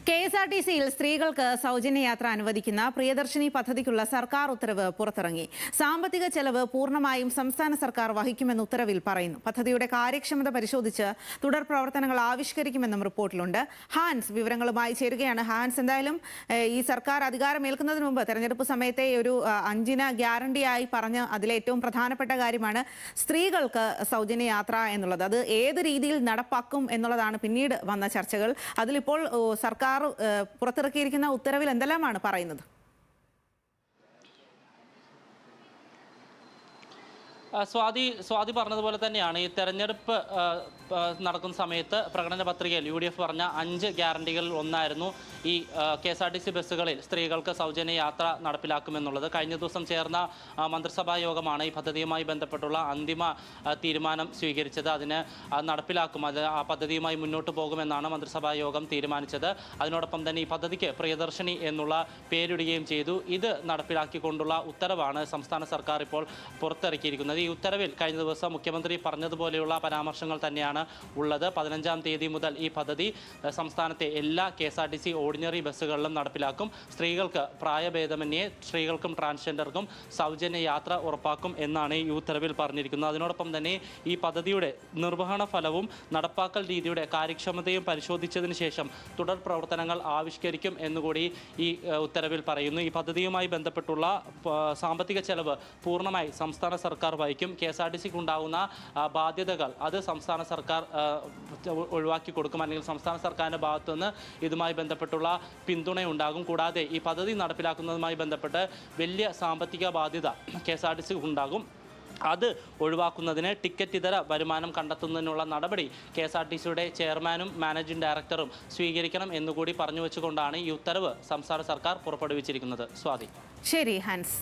കെഎസ്ആർടിസിയിൽ സ്ത്രീകൾക്ക് സൗജന്യ യാത്ര അനുവദിക്കുന്ന പ്രിയദർശിനി പദ്ധതിക്കുള്ള സർക്കാർ ഉത്തരവ് പുറത്തിറങ്ങി. സാമ്പത്തിക ചെലവ് പൂർണ്ണമായും സംസ്ഥാന സർക്കാർ വഹിക്കുമെന്ന് ഉത്തരവിൽ പറയുന്നു. പദ്ധതിയുടെ കാര്യക്ഷമത പരിശോധിച്ച് തുടർ പ്രവർത്തനങ്ങൾ ആവിഷ്കരിക്കുമെന്നും റിപ്പോർട്ടിലുണ്ട്. ഹാൻസ് വിവരങ്ങളുമായി ചേരുകയാണ്. ഹാൻസ്, എന്തായാലും ഈ സർക്കാർ അധികാരമേൽക്കുന്നതിന് മുമ്പ് തെരഞ്ഞെടുപ്പ് സമയത്തെ ഒരു 5 ഗ്യാരണ്ടിയായി പറഞ്ഞ് അതിലെ ഏറ്റവും പ്രധാനപ്പെട്ട കാര്യമാണ് സ്ത്രീകൾക്ക് സൗജന്യ യാത്ര എന്നുള്ളത്. അത് ഏത് രീതിയിൽ നടപ്പാക്കും എന്നുള്ളതാണ് പിന്നീട് വന്ന ചർച്ചകൾ. അതിലിപ്പോൾ സർക്കാർ പുറത്തിറക്കിയിരിക്കുന്ന ഉത്തരവിൽ എന്തെല്ലാമാണ് പറയുന്നത്? സ്വാതി പറഞ്ഞതുപോലെ തന്നെയാണ് ഈ തെരഞ്ഞെടുപ്പ് നടക്കുന്ന സമയത്ത് പ്രകടന പത്രികയിൽ UDF പറഞ്ഞ 5 ഗ്യാരണ്ടികളിൽ ഒന്നായിരുന്നു ഈ KSRTC ബസ്സുകളിൽ സ്ത്രീകൾക്ക് സൗജന്യ യാത്ര നടപ്പിലാക്കുമെന്നുള്ളത്. കഴിഞ്ഞ ദിവസം ചേർന്ന മന്ത്രിസഭാ യോഗമാണ് ഈ പദ്ധതിയുമായി ബന്ധപ്പെട്ടുള്ള അന്തിമ തീരുമാനം സ്വീകരിച്ചത്. അതിന് നടപ്പിലാക്കും, ആ പദ്ധതിയുമായി മുന്നോട്ട് പോകുമെന്നാണ് മന്ത്രിസഭാ യോഗം തീരുമാനിച്ചത്. അതിനോടൊപ്പം തന്നെ ഈ പദ്ധതിക്ക് പ്രിയദർശിനി എന്നുള്ള പേരിടുകയും ചെയ്തു. ഇത് നടപ്പിലാക്കിക്കൊണ്ടുള്ള ഉത്തരവാണ് സംസ്ഥാന സർക്കാർ ഇപ്പോൾ പുറത്തിറക്കിയിരിക്കുന്നത്. ഈ ഉത്തരവിൽ കഴിഞ്ഞ ദിവസം മുഖ്യമന്ത്രി പറഞ്ഞതുപോലെയുള്ള പരാമർശങ്ങൾ തന്നെയാണ് ഉള്ളത്. 15-ാം തീയതി മുതൽ ഈ പദ്ധതി സംസ്ഥാനത്തെ എല്ലാ KSRTC ഓർഡിനറി ബസ്സുകളിലും നടപ്പിലാക്കും. സ്ത്രീകൾക്ക് പ്രായഭേദമന്യേ സ്ത്രീകൾക്കും ട്രാൻസ്ജെൻഡർക്കും സൗജന്യ യാത്ര ഉറപ്പാക്കും എന്നാണ് ഈ ഉത്തരവിൽ പറഞ്ഞിരിക്കുന്നത്. അതിനോടൊപ്പം തന്നെ ഈ പദ്ധതിയുടെ നിർവഹണ ഫലവും നടപ്പാക്കൽ രീതിയുടെ കാര്യക്ഷമതയും പരിശോധിച്ചതിന് ശേഷം തുടർ പ്രവർത്തനങ്ങൾ ആവിഷ്കരിക്കും എന്നുകൂടി ഈ ഉത്തരവിൽ പറയുന്നു. ഈ പദ്ധതിയുമായി ബന്ധപ്പെട്ടുള്ള സാമ്പത്തിക ചെലവ് പൂർണ്ണമായി സംസ്ഥാന സർക്കാർ വഹിക്കും. KSRTCക്ക് ഉണ്ടാകുന്ന ബാധ്യതകൾ അത് സംസ്ഥാന സർക്കാർ ഒഴിവാക്കി കൊടുക്കും, അല്ലെങ്കിൽ സംസ്ഥാന സർക്കാരിൻ്റെ ഭാഗത്തുനിന്ന് ഇതുമായി ബന്ധപ്പെട്ടുള്ള പിന്തുണയുണ്ടാകും. കൂടാതെ ഈ പദ്ധതി നടപ്പിലാക്കുന്നതുമായി ബന്ധപ്പെട്ട് വലിയ സാമ്പത്തിക ബാധ്യത KSRTCക്ക് ഉണ്ടാകും. അത് ഒഴിവാക്കുന്നതിന് ടിക്കറ്റ് ഇതര വരുമാനം കണ്ടെത്തുന്നതിനുള്ള നടപടി KSRTCയുടെ ചെയർമാനും മാനേജിംഗ് ഡയറക്ടറും സ്വീകരിക്കണം എന്നുകൂടി പറഞ്ഞു വെച്ചുകൊണ്ടാണ് ഈ ഉത്തരവ് സംസ്ഥാന സർക്കാർ പുറപ്പെടുവിച്ചിരിക്കുന്നത്. സ്വാതി. ശരി ഹാൻസ്.